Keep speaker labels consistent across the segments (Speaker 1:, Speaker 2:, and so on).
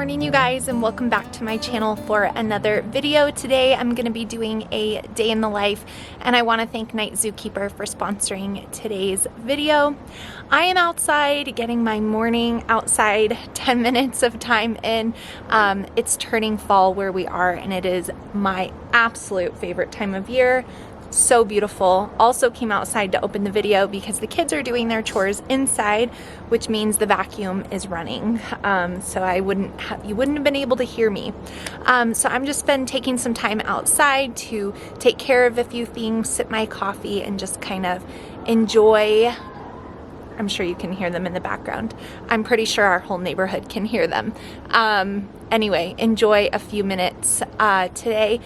Speaker 1: morning, you guys, and welcome back to my channel for another video. Today I'm going to be doing a day in the life, and I want to thank Night Zookeeper for sponsoring today's video. I am outside getting my morning outside 10 minutes of time in. It's turning fall where we are, and it is my absolute favorite time of year. So beautiful. Also came outside to open the video because the kids are doing their chores inside, which means the vacuum is running. So you wouldn't have been able to hear me. So I'm just been taking some time outside to take care of a few things, sip my coffee, and just kind of enjoy. I'm sure you can hear them in the background. I'm pretty sure our whole neighborhood can hear them. Anyway, enjoy a few minutes. Today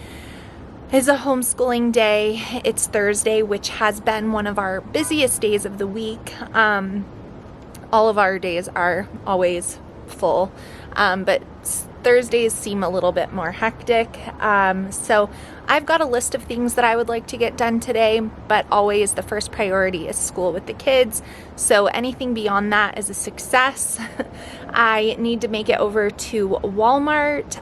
Speaker 1: is a homeschooling day. It's Thursday, which has been one of our busiest days of the week. All of our days are always full, but Thursdays seem a little bit more hectic. So I've got a list of things that I would like to get done today, but always the first priority is school with the kids. So anything beyond that is a success. I need to make it over to Walmart.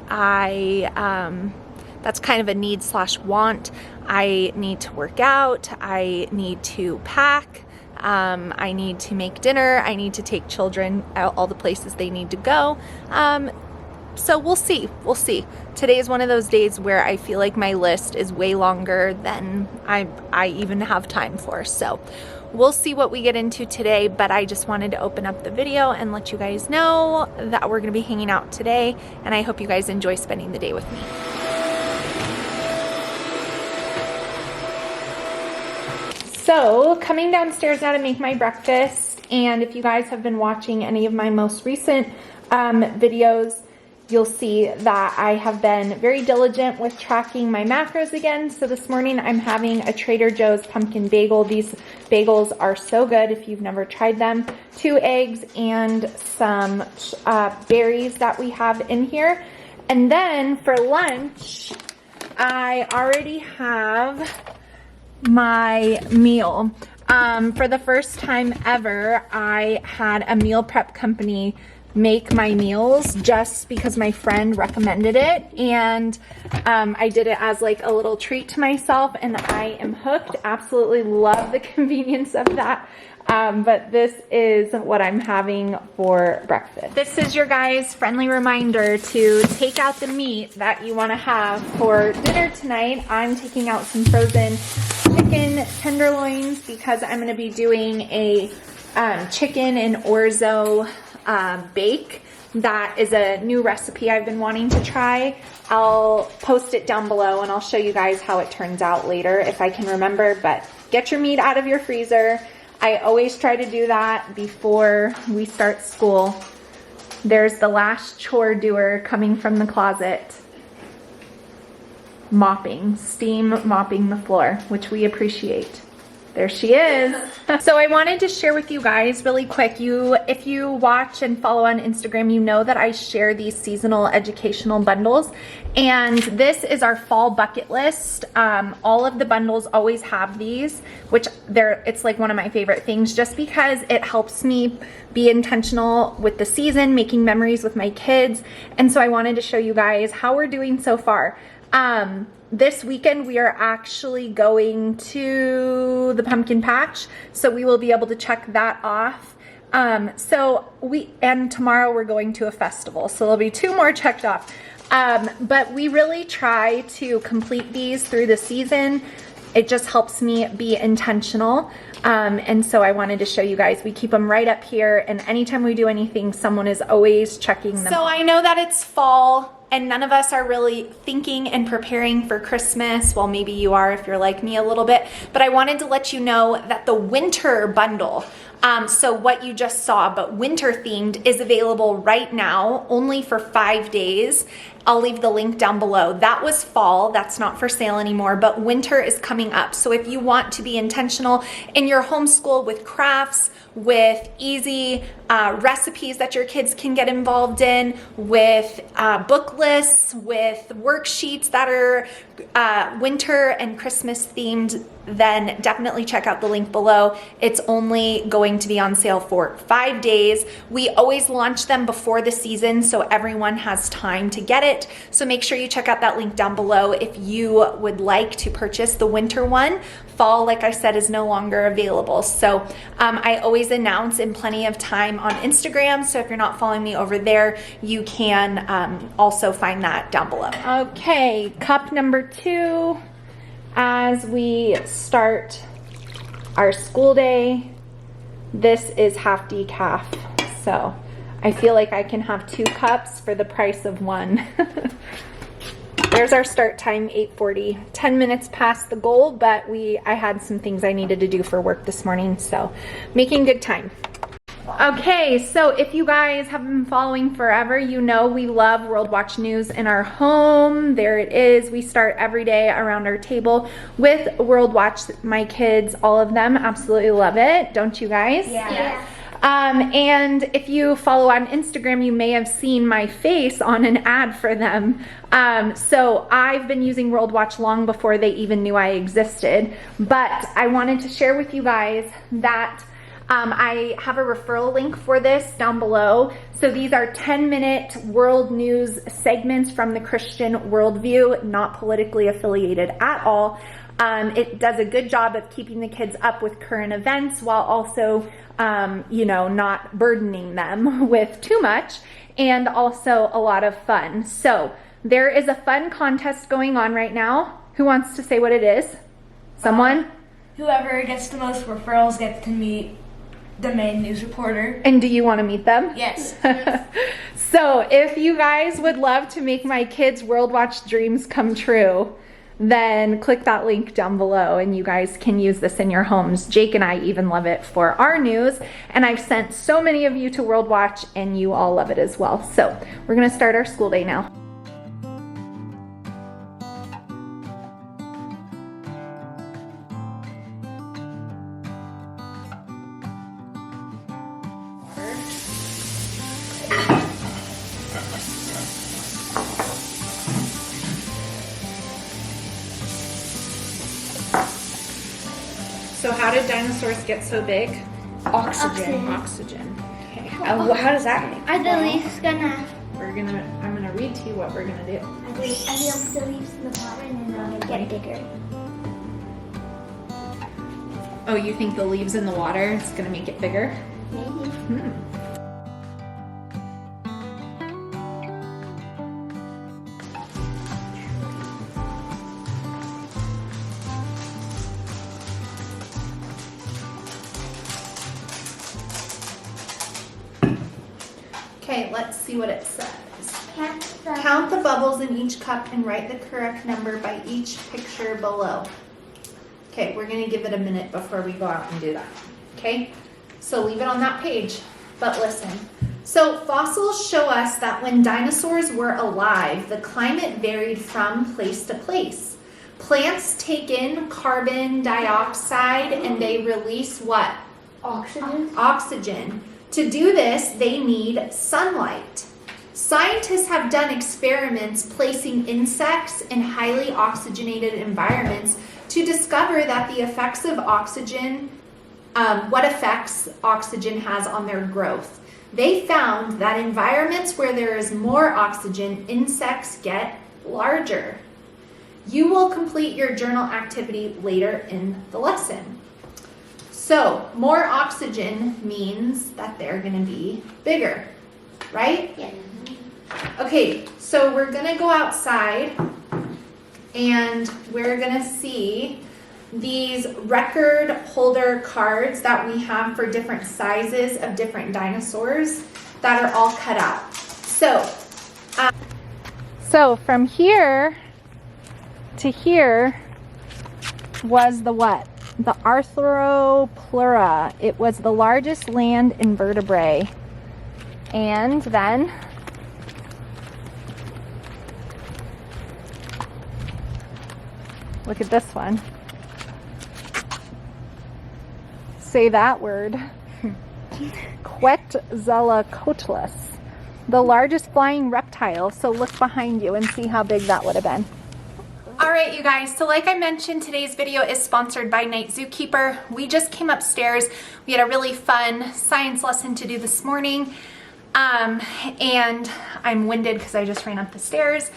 Speaker 1: That's kind of a need/want. I need to work out. I need to pack. I need to make dinner. I need to take children out all the places they need to go. So we'll see. We'll see. Today is one of those days where I feel like my list is way longer than I even have time for. So we'll see what we get into today, but I just wanted to open up the video and let you guys know that we're going to be hanging out today, and I hope you guys enjoy spending the day with me. So, coming downstairs now to make my breakfast, and if you guys have been watching any of my most recent videos, you'll see that I have been very diligent with tracking my macros again. So this morning I'm having a Trader Joe's pumpkin bagel. These bagels are so good if you've never tried them. 2 eggs and some berries that we have in here. And then for lunch, I already have my meal. For the first time ever, I had a meal prep company make my meals just because my friend recommended it, and I did it as like a little treat to myself, and I am hooked. Absolutely love the convenience of that. But this is what I'm having for breakfast. This is your guys' friendly reminder to take out the meat that you want to have for dinner tonight. I'm taking out some frozen chicken tenderloins because I'm going to be doing a chicken and orzo bake. That is a new recipe I've been wanting to try. I'll post it down below and I'll show you guys how it turns out later if I can remember. But get your meat out of your freezer. I always try to do that before we start school. There's the last chore doer coming from the closet. Mopping, steam mopping the floor, which we appreciate. There she is. So I wanted to share with you guys really quick. If you watch and follow on Instagram, you know that I share these seasonal educational bundles. And this is our fall bucket list. All of the bundles always have these, which it's like one of my favorite things just because it helps me be intentional with the season, making memories with my kids. And so I wanted to show you guys how we're doing so far. This weekend we are actually going to the pumpkin patch, so we will be able to check that off. And tomorrow we're going to a festival, so there'll be 2 more checked off. But we really try to complete these through the season. It just helps me be intentional. And so I wanted to show you guys, we keep them right up here, and anytime we do anything, someone is always checking them. So I know that it's fall, and none of us are really thinking and preparing for Christmas. Well, maybe you are if you're like me a little bit, but I wanted to let you know that the winter bundle, so what you just saw, but winter themed, is available right now only for 5 days. I'll leave the link down below. That was fall, that's not for sale anymore, but winter is coming up. So if you want to be intentional in your homeschool with crafts, with easy recipes that your kids can get involved in, with book lists, with worksheets that are winter and Christmas themed, then definitely check out the link below. It's only going to be on sale for 5 days. We always launch them before the season so everyone has time to get it. So make sure you check out that link down below if you would like to purchase the winter one. Fall, like I said, is no longer available. So I always announce in plenty of time on Instagram. So if you're not following me over there, you can also find that down below. Okay, cup number 2 as we start our school day. This is half decaf. So I feel like I can have 2 cups for the price of 1. There's our start time, 8:40. 10 minutes past the goal, but I had some things I needed to do for work this morning, so making good time. Okay, so if you guys have been following forever, you know we love World Watch News in our home. There it is. We start every day around our table with World Watch. My kids, all of them, absolutely love it. Don't you guys?
Speaker 2: Yeah. Yes.
Speaker 1: And if you follow on Instagram, you may have seen my face on an ad for them. So I've been using World Watch long before they even knew I existed. But I wanted to share with you guys that I have a referral link for this down below. So these are 10-minute world news segments from the Christian worldview, not politically affiliated at all. It does a good job of keeping the kids up with current events while also you know, not burdening them with too much, and also a lot of fun. So there is a fun contest going on right now. Who wants to say what it is? Someone?
Speaker 2: Whoever gets the most referrals gets to meet the main news reporter.
Speaker 1: And do you want to meet them?
Speaker 2: Yes.
Speaker 1: So if you guys would love to make my kids' World Watch dreams come true, then click that link down below and you guys can use this in your homes. Jake and I even love it for our news, and I've sent so many of you to World Watch and you all love it as well. So we're gonna start our school day now. So how did dinosaurs get so big?
Speaker 2: Oxygen.
Speaker 1: Oxygen. Okay.
Speaker 2: How does that make?
Speaker 3: Are the leaves gonna?
Speaker 1: I'm gonna read to you what we're gonna do.
Speaker 3: Are the leaves in the water and then they'll get bigger?
Speaker 1: Oh, you think the leaves in the water is gonna make it bigger?
Speaker 3: Maybe.
Speaker 1: Okay, let's see what it says.
Speaker 3: Count
Speaker 1: Count the bubbles in each cup and write the correct number by each picture below. Okay, we're gonna give it a minute before we go out and do that. Okay, so leave it on that page, but listen. So fossils show us that when dinosaurs were alive, the climate varied from place to place. Plants take in carbon dioxide and they release what?
Speaker 3: Oxygen.
Speaker 1: Oxygen. To do this, they need sunlight. Scientists have done experiments placing insects in highly oxygenated environments to discover that the effects of oxygen, what effects oxygen has on their growth. They found that environments where there is more oxygen, insects get larger. You will complete your journal activity later in the lesson. So, more oxygen means that they're going to be bigger, right?
Speaker 3: Yeah.
Speaker 1: Okay, so we're going to go outside and we're going to see these record holder cards that we have for different sizes of different dinosaurs that are all cut out. So from here to here was the what? The Arthropleura. It was the largest land invertebrate. And then Look at this one. Say that word. Quetzalcoatlus, the largest flying reptile. So look behind you and see how big that would have been. All right, you guys, so like I mentioned, today's video is sponsored by Night Zookeeper. We just came upstairs. We had a really fun science lesson to do this morning. And I'm winded because I just ran up the stairs.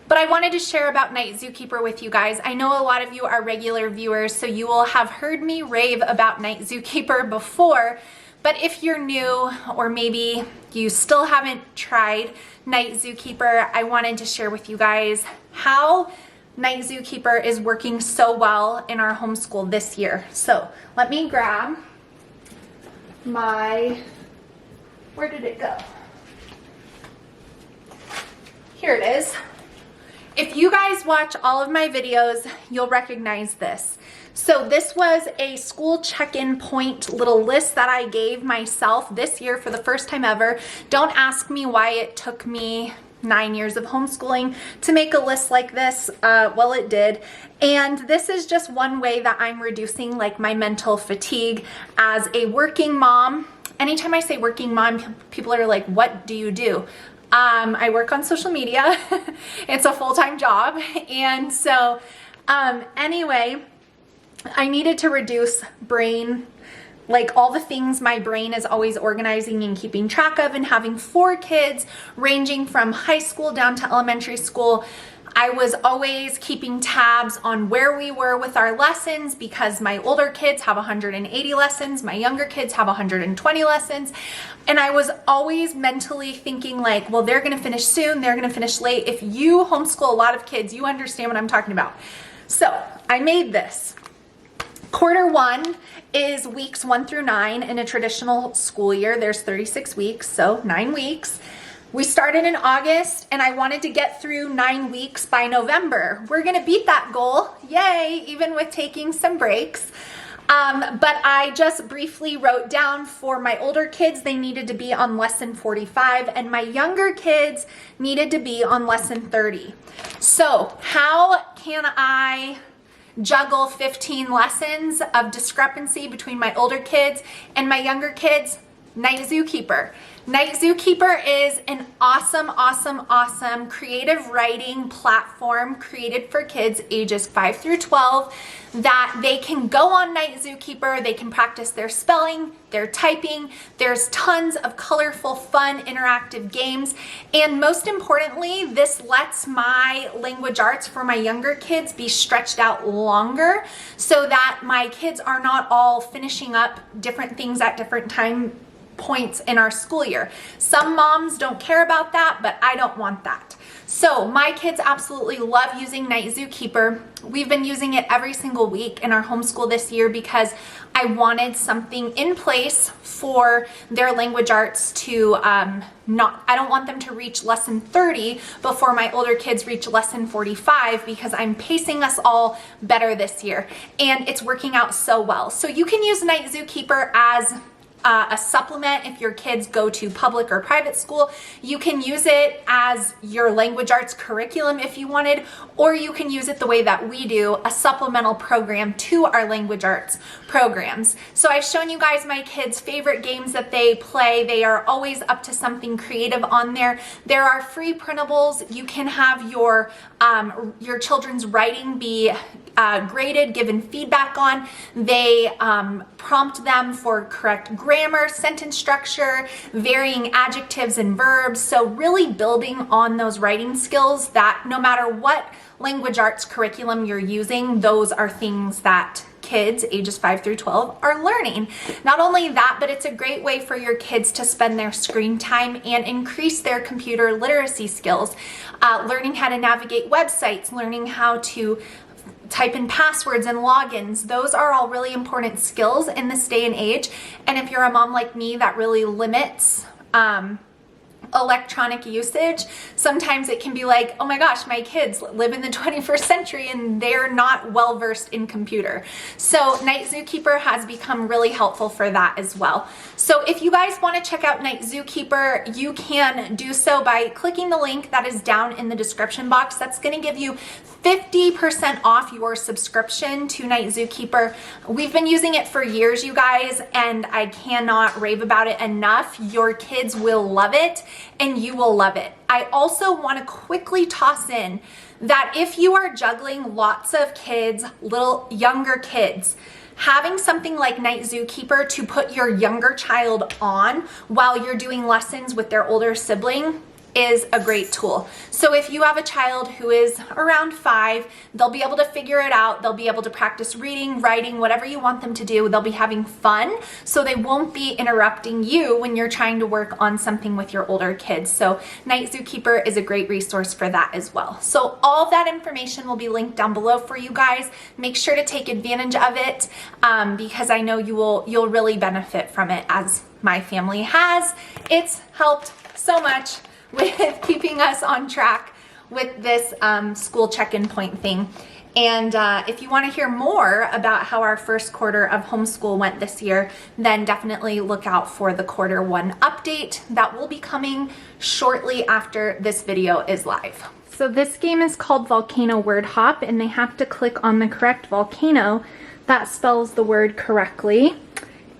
Speaker 1: But I wanted to share about Night Zookeeper with you guys. I know a lot of you are regular viewers, so you will have heard me rave about Night Zookeeper before. But if you're new, or maybe you still haven't tried Night Zookeeper, I wanted to share with you guys how Night Zookeeper is working so well in our homeschool this year. So let me grab my, where did it go? Here it is. If you guys watch all of my videos, you'll recognize this. So this was a school check-in point little list that I gave myself this year for the first time ever. Don't ask me why it took me 9 years of homeschooling to make a list like this. Well, it did. And this is just one way that I'm reducing like my mental fatigue as a working mom. Anytime I say working mom, people are like, what do you do? I work on social media. It's a full-time job. And so anyway, I needed to reduce brain, like all the things my brain is always organizing and keeping track of, and having 4 kids ranging from high school down to elementary school. I was always keeping tabs on where we were with our lessons because my older kids have 180 lessons, my younger kids have 120 lessons. And I was always mentally thinking like, well, they're gonna finish soon, they're gonna finish late. If you homeschool a lot of kids, you understand what I'm talking about. So I made this. Quarter 1 is weeks 1 through 9 in a traditional school year. There's 36 weeks, so 9 weeks. We started in August and I wanted to get through 9 weeks by November. We're gonna beat that goal, yay, even with taking some breaks. But I just briefly wrote down for my older kids, they needed to be on lesson 45, and my younger kids needed to be on lesson 30. So how can I juggle 15 lessons of discrepancy between my older kids and my younger kids? Night Zookeeper. Night Zookeeper is an awesome, awesome, awesome creative writing platform created for kids ages 5 through 12 that they can go on Night Zookeeper, they can practice their spelling, their typing, there's tons of colorful, fun, interactive games, and most importantly, this lets my language arts for my younger kids be stretched out longer so that my kids are not all finishing up different things at different time points in our school year. Some moms don't care about that, but I don't want that. So my kids absolutely love using Night Zookeeper. We've been using it every single week in our homeschool this year because I wanted something in place for their language arts to I don't want them to reach lesson 30 before my older kids reach lesson 45 because I'm pacing us all better this year and it's working out so well. So you can use Night Zookeeper as a supplement if your kids go to public or private school. You can use it as your language arts curriculum if you wanted, or you can use it the way that we do, a supplemental program to our language arts programs. So I've shown you guys my kids' favorite games that they play. They are always up to something creative on there. There are free printables. You can have your children's writing be graded, given feedback on. They prompt them for correct grammar, sentence structure, varying adjectives and verbs. So really building on those writing skills that no matter what language arts curriculum you're using, those are things that kids ages 5 through 12 are learning. Not only that, but it's a great way for your kids to spend their screen time and increase their computer literacy skills, learning how to navigate websites, learning how to type in passwords and logins. Those are all really important skills in this day and age. And if you're a mom like me that really limits electronic usage, sometimes it can be like, oh my gosh, my kids live in the 21st century and they're not well versed in computer. So Night Zookeeper has become really helpful for that as well. So if you guys want to check out Night Zookeeper, you can do so by clicking the link that is down in the description box. That's going to give you 50% off your subscription to Night Zookeeper. We've been using it for years, you guys, and I cannot rave about it enough. Your kids will love it and you will love it. I also want to quickly toss in that if you are juggling lots of kids, little younger kids, having something like Night Zookeeper to put your younger child on while you're doing lessons with their older sibling is a great tool. So if you have a child who is around 5, they'll be able to figure it out. They'll be able to practice reading, writing, whatever you want them to do. They'll be having fun, so they won't be interrupting you when you're trying to work on something with your older kids. So Night Zookeeper is a great resource for that as well. So all of that information will be linked down below for you guys. Make sure to take advantage of it because I know you'll really benefit from it, as my family has. It's helped so much with keeping us on track with this school check-in point thing. And if you want to hear more about how our first quarter of homeschool went this year, then definitely look out for the Q1 update that will be coming shortly after this video is live. So this game is called Volcano Word Hop, and they have to click on the correct volcano that spells the word correctly.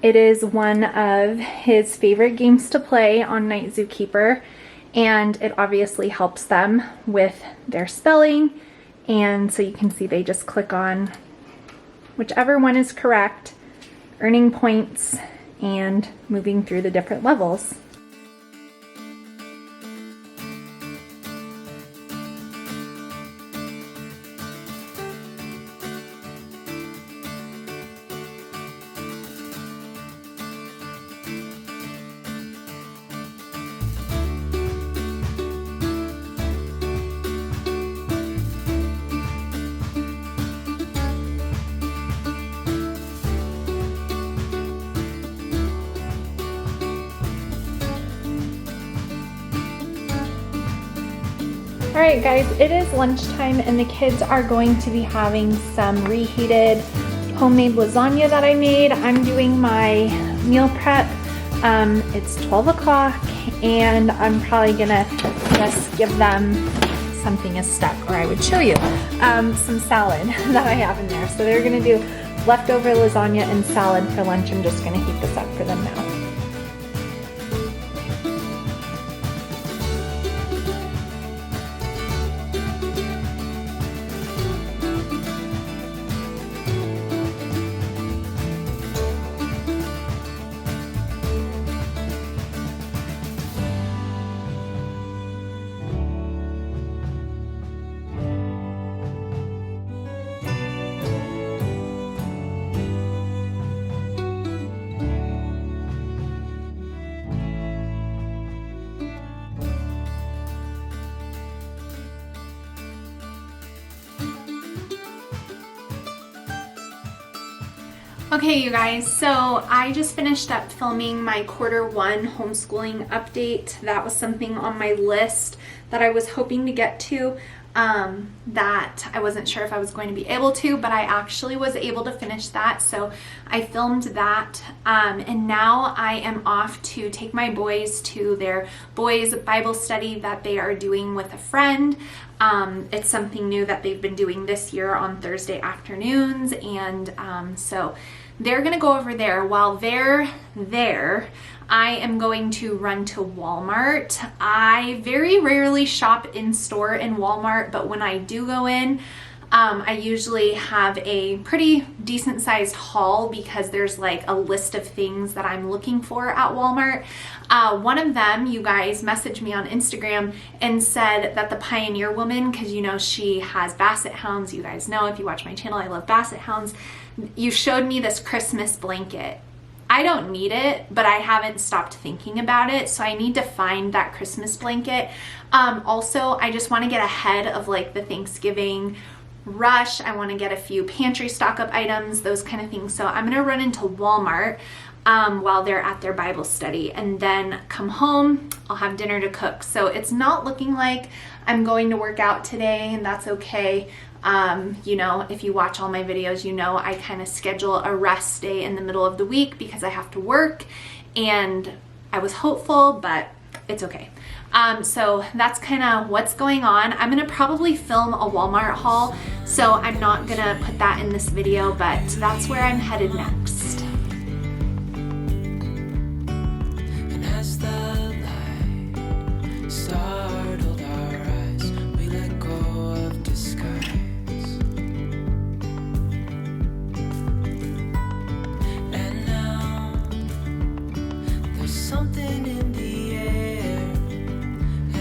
Speaker 1: It is one of his favorite games to play on Night Zookeeper, and it obviously helps them with their spelling. And so you can see they just click on whichever one is correct, earning points and moving through the different levels. Alright guys, it is lunchtime and the kids are going to be having some reheated homemade lasagna that I made. I'm doing my meal prep. It's 12 o'clock and I'm probably gonna just give them something a step, or I would show you some salad that I have in there. So they're gonna do leftover lasagna and salad for lunch. I'm just gonna heat this up for them now. Okay, you guys, so I just finished up filming my Q1 homeschooling update. That was something on my list that I was hoping to get to that I wasn't sure if I was going to be able to, but I actually was able to finish that. So I filmed that and now I am off to take my boys to their boys Bible study that they are doing with a friend. It's something new that they've been doing this year on Thursday afternoons, and so they're gonna go over there. While they're there, I am going to run to Walmart. I very rarely shop in store in Walmart, but when I do go in, I usually have a pretty decent sized haul because there's like a list of things that I'm looking for at Walmart. One of them, you guys messaged me on Instagram and said that the Pioneer Woman, because you know she has basset hounds, you guys know if you watch my channel I love basset hounds, you showed me this Christmas blanket. I don't need it, but I haven't stopped thinking about it, so I need to find that Christmas blanket. Also, I just want to get ahead of like the Thanksgiving rush. I want to get a few pantry stock up items, those kind of things. So I'm going to run into Walmart. while they're at their Bible study, and then come home, I'll have dinner to cook. So it's not looking like I'm going to work out today, and that's okay. You know, if you watch all my videos, you know I kind of schedule a rest day in the middle of the week because I have to work, and I was hopeful, but it's okay. So that's kind of what's going on. I'm gonna probably film a Walmart haul, so I'm not gonna put that in this video, but that's where I'm headed next.
Speaker 4: And as the light startled our eyes, we let go of disguise. And now there's something in the air.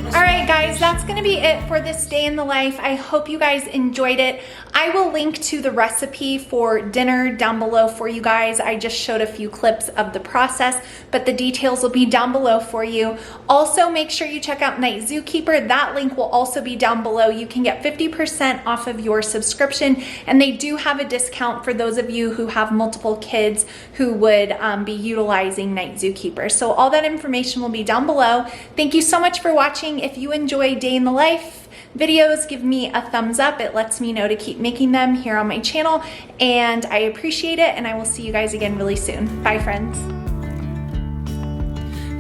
Speaker 1: All right, guys, that's gonna be it for this day in the life. I hope you guys enjoyed it. I will link to the recipe for dinner down below for you guys. I just showed a few clips of the process, but the details will be down below for you. Also, make sure you check out Night Zookeeper. That link will also be down below. You can get 50% off of your subscription, and they do have a discount for those of you who have multiple kids who would be utilizing Night Zookeeper. So all that information will be down below. Thank you so much for watching. If you enjoy Day in the Life videos, give me a thumbs up. It lets me know to keep making them here on my channel, and I appreciate it, and I will see you guys again really soon. Bye, friends.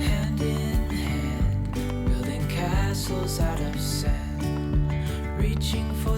Speaker 4: Hand in hand, building castles out of sand, reaching for